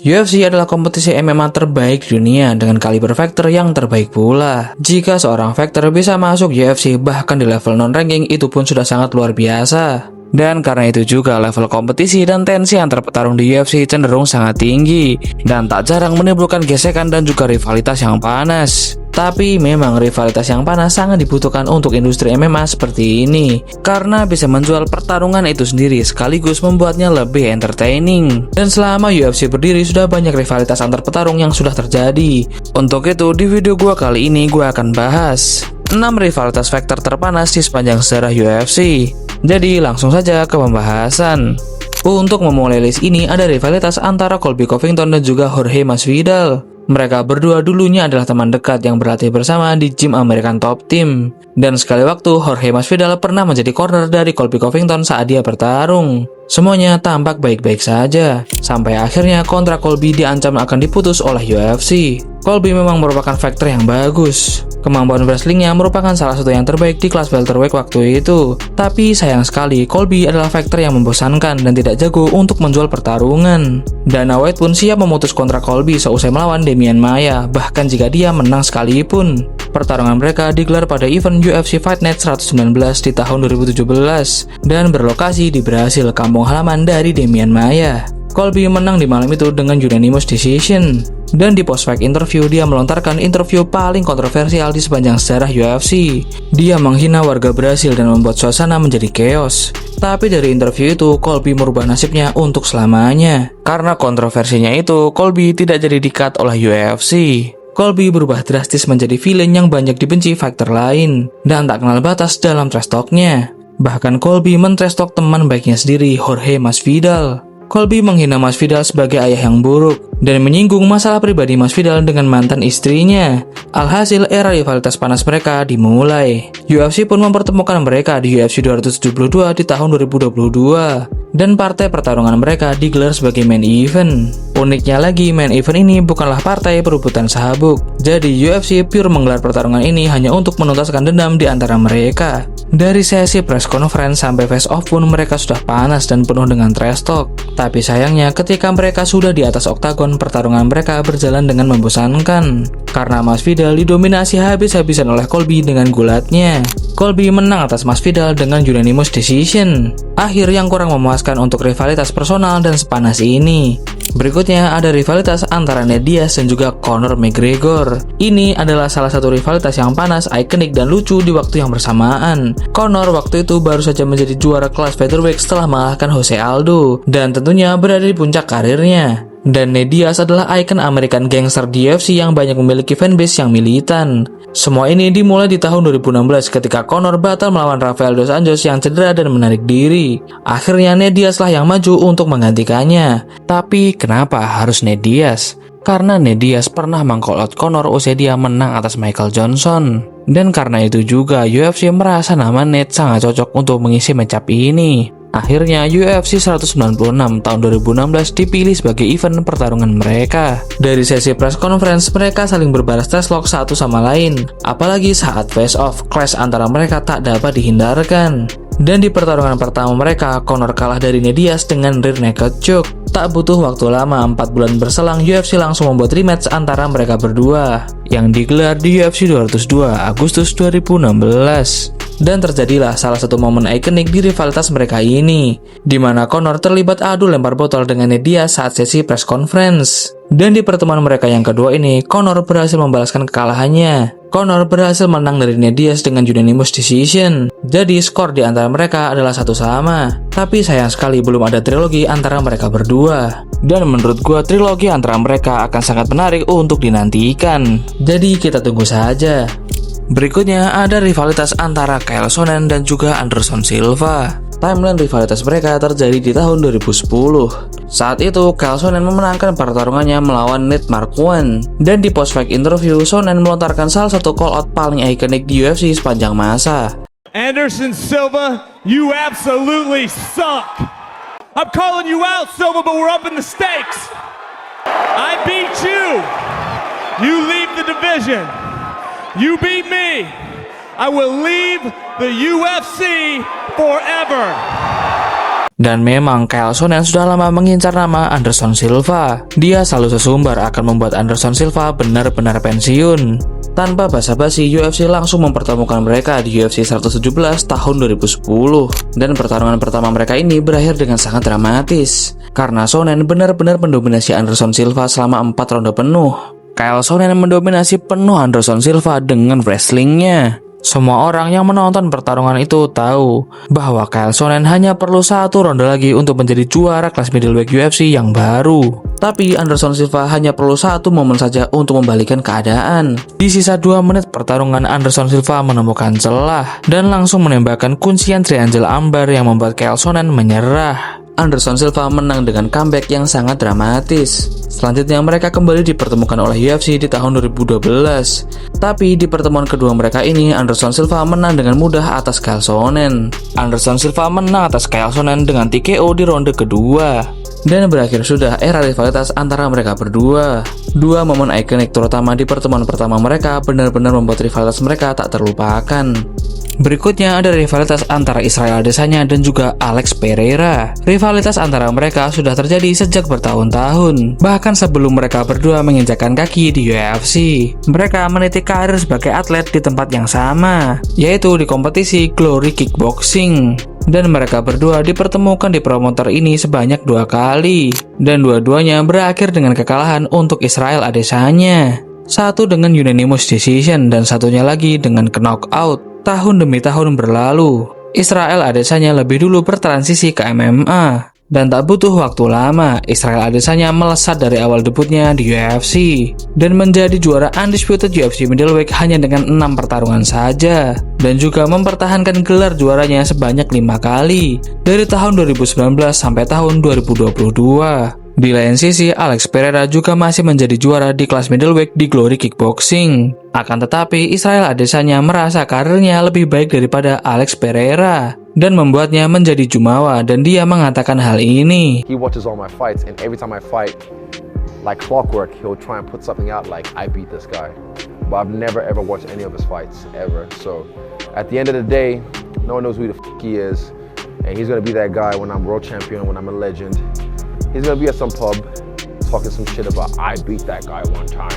UFC adalah kompetisi MMA terbaik di dunia dengan kaliber fighter yang terbaik pula. Jika seorang fighter bisa masuk UFC bahkan di level non-ranking, itu pun sudah sangat luar biasa. Dan karena itu juga level kompetisi dan tensi antar petarung di UFC cenderung sangat tinggi dan tak jarang menimbulkan gesekan dan juga rivalitas yang panas. Tapi memang rivalitas yang panas sangat dibutuhkan untuk industri MMA seperti ini, karena bisa menjual pertarungan itu sendiri sekaligus membuatnya lebih entertaining. Dan selama UFC berdiri sudah banyak rivalitas antar petarung yang sudah terjadi. Untuk itu di video gua kali ini gua akan bahas 6 rivalitas fighter terpanas di sepanjang sejarah UFC. Jadi langsung saja ke pembahasan. Untuk memulai list ini ada rivalitas antara Colby Covington dan juga Jorge Masvidal. Mereka berdua dulunya adalah teman dekat yang berlatih bersama di gym American Top Team. Dan sekali waktu Jorge Masvidal pernah menjadi corner dari Colby Covington saat dia bertarung. Semuanya tampak baik-baik saja, sampai akhirnya kontrak Colby diancam akan diputus oleh UFC. Colby memang merupakan fighter yang bagus. Kemampuan wrestlingnya merupakan salah satu yang terbaik di kelas welterweight waktu itu. Tapi sayang sekali, Colby adalah fighter yang membosankan dan tidak jago untuk menjual pertarungan. Dana White pun siap memutus kontrak Colby seusai melawan Demian Maia, bahkan jika dia menang sekalipun. Pertarungan mereka digelar pada event UFC Fight Night 119 di tahun 2017 dan berlokasi di Brasil, kampung halaman dari Demian Maia. Colby menang di malam itu dengan unanimous decision. Dan di post-fight interview, dia melontarkan interview paling kontroversial di sepanjang sejarah UFC. Dia menghina warga Brasil dan membuat suasana menjadi chaos. Tapi dari interview itu, Colby merubah nasibnya untuk selamanya. Karena kontroversinya itu, Colby tidak jadi di-cut oleh UFC. Colby berubah drastis menjadi villain yang banyak dibenci fighter lain dan tak kenal batas dalam trash talk-nya. Bahkan Colby men-trash talk teman baiknya sendiri, Jorge Masvidal. Colby menghina Masvidal sebagai ayah yang buruk dan menyinggung masalah pribadi Masvidal dengan mantan istrinya. Alhasil era rivalitas panas mereka dimulai. UFC pun mempertemukan mereka di UFC 272 di tahun 2022. Dan partai pertarungan mereka digelar sebagai main event. Uniknya lagi, main event ini bukanlah partai perebutan sabuk. Jadi UFC pure menggelar pertarungan ini hanya untuk menuntaskan dendam di antara mereka. Dari sesi press conference sampai face off pun mereka sudah panas dan penuh dengan trash talk. Tapi sayangnya ketika mereka sudah di atas oktagon, pertarungan mereka berjalan dengan membosankan. Karena Masvidal didominasi habis-habisan oleh Colby dengan gulatnya. Colby menang atas Masvidal dengan unanimous decision. Akhir yang kurang memuaskan untuk rivalitas personal dan sepanas ini. Berikutnya ada rivalitas antara Nate Diaz dan juga Conor McGregor. Ini adalah salah satu rivalitas yang panas, ikonik dan lucu di waktu yang bersamaan. Conor waktu itu baru saja menjadi juara kelas featherweight setelah mengalahkan Jose Aldo dan tentunya berada di puncak karirnya. Dan Nate Diaz adalah ikon American Gangster di UFC yang banyak memiliki fanbase yang militan. Semua ini dimulai di tahun 2016 ketika Conor batal melawan Rafael dos Anjos yang cedera dan menarik diri. Akhirnya Nate Diaz lah yang maju untuk menggantikannya. Tapi kenapa harus Nate Diaz? Karena Nate Diaz pernah meng-call out Conor usai dia menang atas Michael Johnson. Dan karena itu juga UFC merasa nama Nate sangat cocok untuk mengisi matchup ini. Akhirnya UFC 196 tahun 2016 dipilih sebagai event pertarungan mereka. Dari sesi press conference, mereka saling berbalas trash-talk satu sama lain. Apalagi saat face-off, clash antara mereka tak dapat dihindarkan. Dan di pertarungan pertama mereka, Conor kalah dari Nate Diaz dengan rear naked choke. Tak butuh waktu lama, 4 bulan berselang, UFC langsung membuat rematch antara mereka berdua yang digelar di UFC 202 Agustus 2016. Dan terjadilah salah satu momen ikonik di rivalitas mereka ini, di mana Conor terlibat adu lempar botol dengan Nate Diaz saat sesi press conference. Dan di pertemuan mereka yang kedua ini, Conor berhasil membalaskan kekalahannya. Conor berhasil menang dari Nate Diaz dengan unanimous decision. Jadi skor di antara mereka adalah 1 sama. Tapi sayang sekali belum ada trilogi antara mereka berdua. Dan menurut gua trilogi antara mereka akan sangat menarik untuk dinantikan. Jadi kita tunggu saja. Berikutnya ada rivalitas antara Chael Sonnen dan juga Anderson Silva. Timeline rivalitas mereka terjadi di tahun 2010. Saat itu, Chael Sonnen memenangkan pertarungannya melawan Nate Marquardt. Dan di post-fight interview, Sonnen melontarkan salah satu call-out paling ikonik di UFC sepanjang masa. Anderson Silva, you absolutely suck. I'm calling you out, Silva, but we're up in the stakes. I beat you. You leave the division. You beat me. I will leave the UFC forever. Dan memang Chael Sonnen sudah lama mengincar nama Anderson Silva. Dia selalu sesumbar akan membuat Anderson Silva benar-benar pensiun. Tanpa basa-basi, UFC langsung mempertemukan mereka di UFC 117 tahun 2010. Dan pertarungan pertama mereka ini berakhir dengan sangat dramatis, karena Sonnen benar-benar mendominasi Anderson Silva selama 4 ronde penuh. Chael Sonnen mendominasi penuh Anderson Silva dengan wrestlingnya. Semua orang yang menonton pertarungan itu tahu bahwa Chael Sonnen hanya perlu 1 ronde lagi untuk menjadi juara kelas middleweight UFC yang baru. Tapi Anderson Silva hanya perlu 1 momen saja untuk membalikkan keadaan. Di sisa 2 menit pertarungan, Anderson Silva menemukan celah dan langsung menembakkan kuncian triangle armbar yang membuat Chael Sonnen menyerah. Anderson Silva menang dengan comeback yang sangat dramatis. Selanjutnya mereka kembali dipertemukan oleh UFC di tahun 2012. Tapi di pertemuan kedua mereka ini, Anderson Silva menang dengan mudah atas Chael Sonnen. Anderson Silva menang atas Chael Sonnen dengan TKO di ronde kedua. Dan berakhir sudah era rivalitas antara mereka berdua. 2 momen ikonik terutama di pertemuan pertama mereka benar-benar membuat rivalitas mereka tak terlupakan. Berikutnya ada rivalitas antara Israel Adesanya dan juga Alex Pereira. Rivalitas antara mereka sudah terjadi sejak bertahun-tahun, bahkan sebelum mereka berdua menginjakkan kaki di UFC. Mereka meniti karir sebagai atlet di tempat yang sama, yaitu di kompetisi Glory Kickboxing. Dan mereka berdua dipertemukan di promotor ini sebanyak 2 kali, dan dua-duanya berakhir dengan kekalahan untuk Israel Adesanya. Satu dengan unanimous decision dan satunya lagi dengan knockout. Tahun demi tahun berlalu, Israel Adesanya lebih dulu bertransisi ke MMA. Dan tak butuh waktu lama, Israel Adesanya melesat dari awal debutnya di UFC dan menjadi juara undisputed UFC middleweight hanya dengan 6 pertarungan saja, dan juga mempertahankan gelar juaranya sebanyak 5 kali dari tahun 2019 sampai tahun 2022. Di lain sisi, Alex Pereira juga masih menjadi juara di kelas middleweight di Glory Kickboxing. Akan tetapi, Israel Adesanya merasa karirnya lebih baik daripada Alex Pereira dan membuatnya menjadi jumawa, dan dia mengatakan hal ini. He watches all my fights, and every time I fight, like clockwork, he'll try and put something out like, I beat this guy. But I've never ever watched any of his fights, ever. So, at the end of the day, no one knows who the f*** he is. And he's gonna be that guy when I'm world champion, when I'm a legend. He's gonna be at some pub, talking some shit about, I beat that guy one time.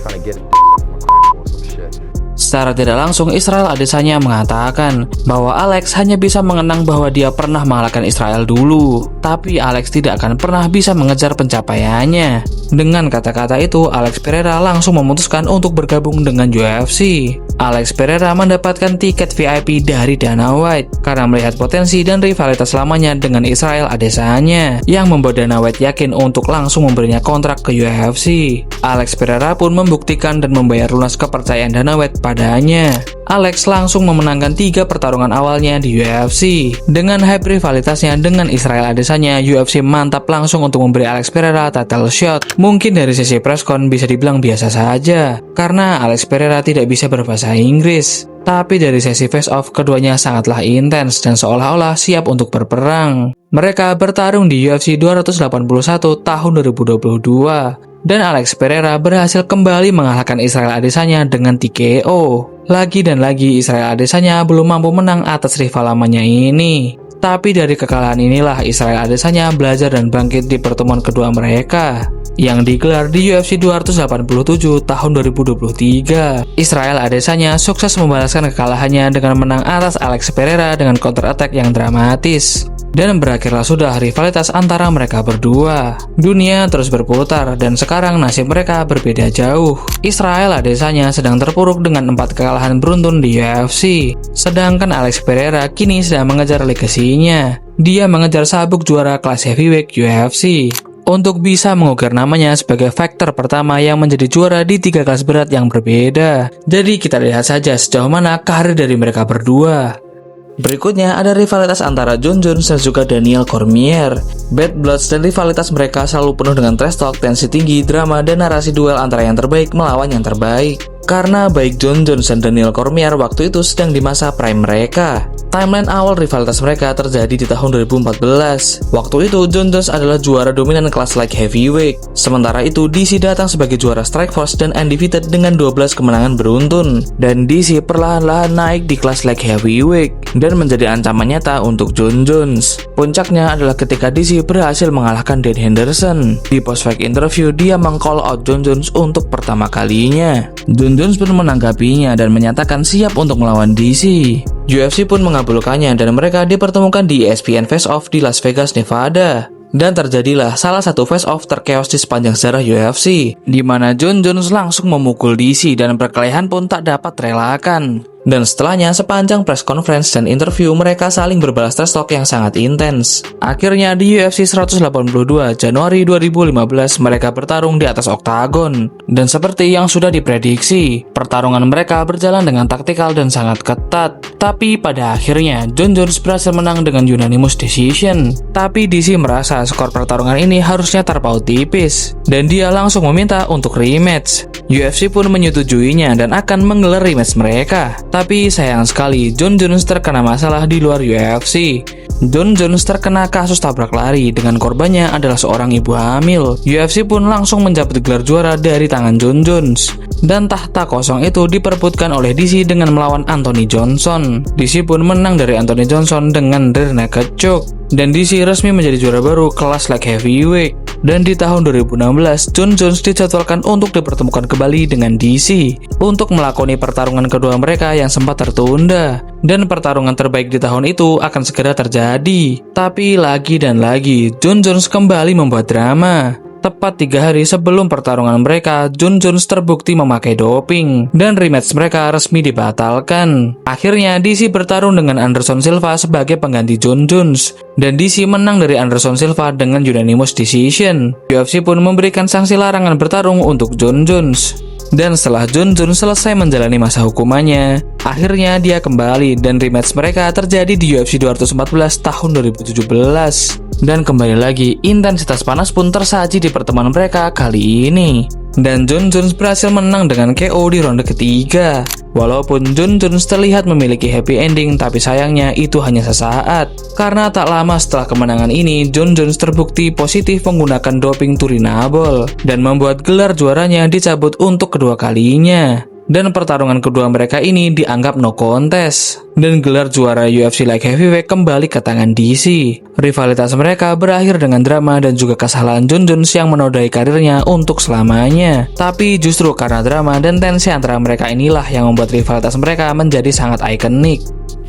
Trying to get a crack or some shit. Secara tidak langsung, Israel Adesanya mengatakan bahwa Alex hanya bisa mengenang bahwa dia pernah mengalahkan Israel dulu, tapi Alex tidak akan pernah bisa mengejar pencapaiannya. Dengan kata-kata itu, Alex Pereira langsung memutuskan untuk bergabung dengan UFC. Alex Pereira mendapatkan tiket VIP dari Dana White karena melihat potensi dan rivalitas lamanya dengan Israel Adesanya, yang membuat Dana White yakin untuk langsung memberinya kontrak ke UFC. Alex Pereira pun membuktikan dan membayar lunas kepercayaan Dana White padanya. Alex langsung memenangkan 3 pertarungan awalnya di UFC. Dengan hype rivalitasnya dengan Israel Adesanya, UFC mantap langsung untuk memberi Alex Pereira title shot. Mungkin dari sesi presscon bisa dibilang biasa saja, karena Alex Pereira tidak bisa berbahasa Inggris. Tapi dari sesi face-off, keduanya sangatlah intens dan seolah-olah siap untuk berperang. Mereka bertarung di UFC 281 tahun 2022. Dan Alex Pereira berhasil kembali mengalahkan Israel Adesanya dengan TKO. Lagi dan lagi Israel Adesanya belum mampu menang atas rival lamanya ini. Tapi dari kekalahan inilah Israel Adesanya belajar dan bangkit di pertemuan kedua mereka, yang digelar di UFC 287 tahun 2023. Israel Adesanya sukses membalaskan kekalahannya dengan menang atas Alex Pereira dengan counter attack yang dramatis. Dan berakhirlah sudah rivalitas antara mereka berdua. Dunia terus berputar dan sekarang nasib mereka berbeda jauh. Israel Adesanya sedang terpuruk dengan 4 kekalahan beruntun di UFC. Sedangkan Alex Pereira kini sedang mengejar legasinya. Dia mengejar sabuk juara kelas heavyweight UFC untuk bisa mengukir namanya sebagai fighter pertama yang menjadi juara di 3 kelas berat yang berbeda. Jadi kita lihat saja sejauh mana karir dari mereka berdua. Berikutnya ada rivalitas antara Jon Jones dan juga Daniel Cormier. Bad Bloods dan rivalitas mereka selalu penuh dengan trash talk, tensi tinggi, drama, dan narasi duel antara yang terbaik melawan yang terbaik. Karena baik Jon Jones dan Daniel Cormier waktu itu sedang di masa prime mereka. Timeline awal rivalitas mereka terjadi di tahun 2014. Waktu itu Jon Jones adalah juara dominan kelas light heavyweight. Sementara itu DC datang sebagai juara Strikeforce dan undefeated dengan 12 kemenangan beruntun. Dan DC perlahan-lahan naik di kelas light heavyweight dan menjadi ancaman nyata untuk Jon Jones. Puncaknya adalah ketika DC berhasil mengalahkan Dan Henderson. Di post-fight interview, dia meng-call out Jon Jones untuk pertama kalinya. Jon Jones pun menanggapinya dan menyatakan siap untuk melawan DC. UFC pun mengabulkannya dan mereka dipertemukan di ESPN Face Off di Las Vegas, Nevada. Dan terjadilah salah satu face off terkeos di sepanjang sejarah UFC, di mana Jon Jones langsung memukul DC dan perkelahian pun tak dapat terelakkan. Dan setelahnya sepanjang press conference dan interview mereka saling berbalas trash talk yang sangat intens. Akhirnya di UFC 182 Januari 2015 mereka bertarung di atas oktagon. Dan seperti yang sudah diprediksi, pertarungan mereka berjalan dengan taktikal dan sangat ketat. Tapi pada akhirnya Jon Jones berhasil menang dengan unanimous decision. Tapi DC merasa skor pertarungan ini harusnya terpaut tipis dan dia langsung meminta untuk rematch. UFC pun menyetujuinya dan akan menggelar rematch mereka. Tapi sayang sekali Jon Jones terkena masalah di luar UFC. Jon Jones terkena kasus tabrak lari dengan korbannya adalah seorang ibu hamil. UFC pun langsung mencabut gelar juara dari tangan Jon Jones. Dan tahta kosong itu diperebutkan oleh DC dengan melawan Anthony Johnson. DC pun menang dari Anthony Johnson dengan rear naked choke. Dan DC resmi menjadi juara baru kelas light heavyweight. Dan di tahun 2016, Jon Jones dijadwalkan untuk dipertemukan kembali dengan DC untuk melakoni pertarungan kedua mereka yang sempat tertunda. Dan pertarungan terbaik di tahun itu akan segera terjadi. Tapi lagi dan lagi, Jon Jones kembali membuat drama. Tepat 3 hari sebelum pertarungan mereka, Jon Jones terbukti memakai doping dan rematch mereka resmi dibatalkan. Akhirnya DC bertarung dengan Anderson Silva sebagai pengganti Jon Jones dan DC menang dari Anderson Silva dengan unanimous decision. UFC pun memberikan sanksi larangan bertarung untuk Jon Jones. Dan setelah Jon Jones selesai menjalani masa hukumannya, akhirnya dia kembali dan rematch mereka terjadi di UFC 214 tahun 2017. Dan kembali lagi, intensitas panas pun tersaji di pertemuan mereka kali ini. Dan Jon Jones berhasil menang dengan KO di ronde ketiga. Walaupun Jon Jones terlihat memiliki happy ending, tapi sayangnya itu hanya sesaat. Karena tak lama setelah kemenangan ini, Jon Jones terbukti positif menggunakan doping turinabol dan membuat gelar juaranya dicabut untuk kedua kalinya. Dan pertarungan kedua mereka ini dianggap no contest. Dan gelar juara UFC Light Heavyweight kembali ke tangan DC. Rivalitas mereka berakhir dengan drama dan juga kesalahan Jon Jones yang menodai karirnya untuk selamanya. Tapi justru karena drama dan tensi antara mereka inilah yang membuat rivalitas mereka menjadi sangat ikonik.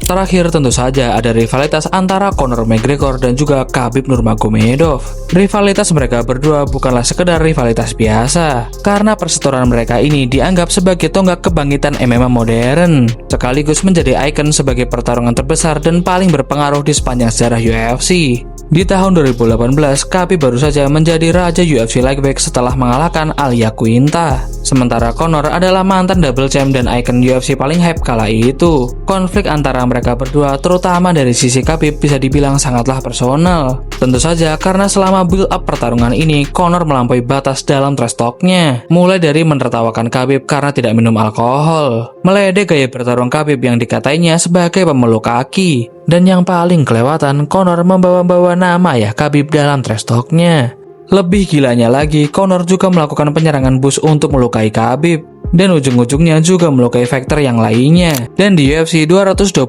Terakhir tentu saja ada rivalitas antara Conor McGregor dan juga Khabib Nurmagomedov. Rivalitas mereka berdua bukanlah sekedar rivalitas biasa, karena perseteruan mereka ini dianggap sebagai tonggak kebangkitan MMA modern, sekaligus menjadi ikon sebagai pertarungan terbesar dan paling berpengaruh di sepanjang sejarah UFC. Di tahun 2018, Khabib baru saja menjadi raja UFC Lightweight setelah mengalahkan Alia Quinta. Sementara Conor adalah mantan double champ dan ikon UFC paling hype kala itu. Konflik antara mereka berdua, terutama dari sisi Khabib, bisa dibilang sangatlah personal. Tentu saja karena selama build up pertarungan ini, Conor melampaui batas dalam trash talk-nya. Mulai dari menertawakan Khabib karena tidak minum alkohol, meledek gaya bertarung Khabib yang dikatainya sebagai pemeluk kaki. Dan yang paling kelewatan, Conor membawa-bawa nama ayah Khabib dalam trash talk-nya. Lebih gilanya lagi, Conor juga melakukan penyerangan bus untuk melukai Khabib. Dan ujung-ujungnya juga melukai fighter yang lainnya. Dan di UFC 229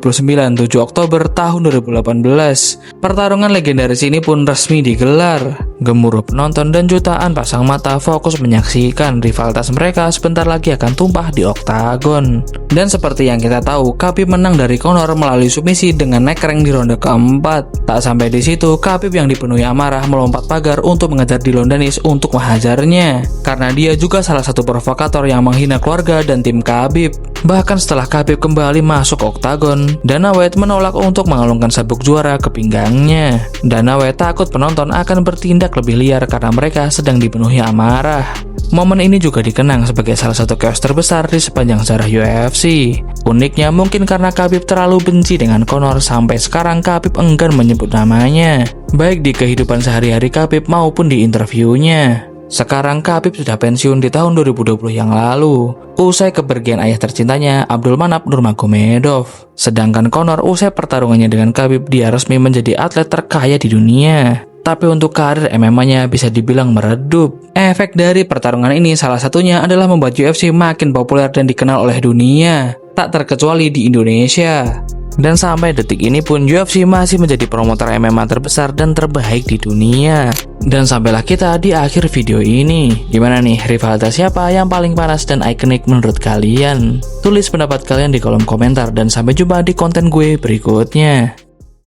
7 Oktober tahun 2018, pertarungan legendaris ini pun resmi digelar. Gemuruh penonton dan jutaan pasang mata fokus menyaksikan rivalitas mereka sebentar lagi akan tumpah di oktagon. Dan seperti yang kita tahu, Khabib menang dari Conor melalui submisi dengan neckrank di ronde keempat. Tak sampai di situ, Khabib yang dipenuhi amarah melompat pagar untuk mengejar Dillon Danis untuk menghajarnya. Karena dia juga salah satu provokator yang menghina keluarga dan tim Khabib. Bahkan setelah Khabib kembali masuk oktagon, Dana White menolak untuk mengalungkan sabuk juara ke pinggangnya. Dana White takut penonton akan bertindak lebih liar karena mereka sedang dipenuhi amarah. Momen ini juga dikenang sebagai salah satu chaos terbesar di sepanjang sejarah UFC. Uniknya mungkin karena Khabib terlalu benci dengan Conor sampai sekarang Khabib enggan menyebut namanya, baik di kehidupan sehari-hari Khabib maupun di interviewnya. Sekarang Khabib sudah pensiun di tahun 2020 yang lalu, usai kepergian ayah tercintanya Abdulmanap Nurmagomedov. Sedangkan Conor usai pertarungannya dengan Khabib, dia resmi menjadi atlet terkaya di dunia. Tapi untuk karir MMA-nya bisa dibilang meredup. Efek dari pertarungan ini salah satunya adalah membuat UFC makin populer dan dikenal oleh dunia, tak terkecuali di Indonesia. Dan sampai detik ini pun UFC masih menjadi promotor MMA terbesar dan terbaik di dunia. Dan sampailah kita di akhir video ini. Gimana nih, rivalitas siapa yang paling panas dan ikonik menurut kalian? Tulis pendapat kalian di kolom komentar dan sampai jumpa di konten gue berikutnya.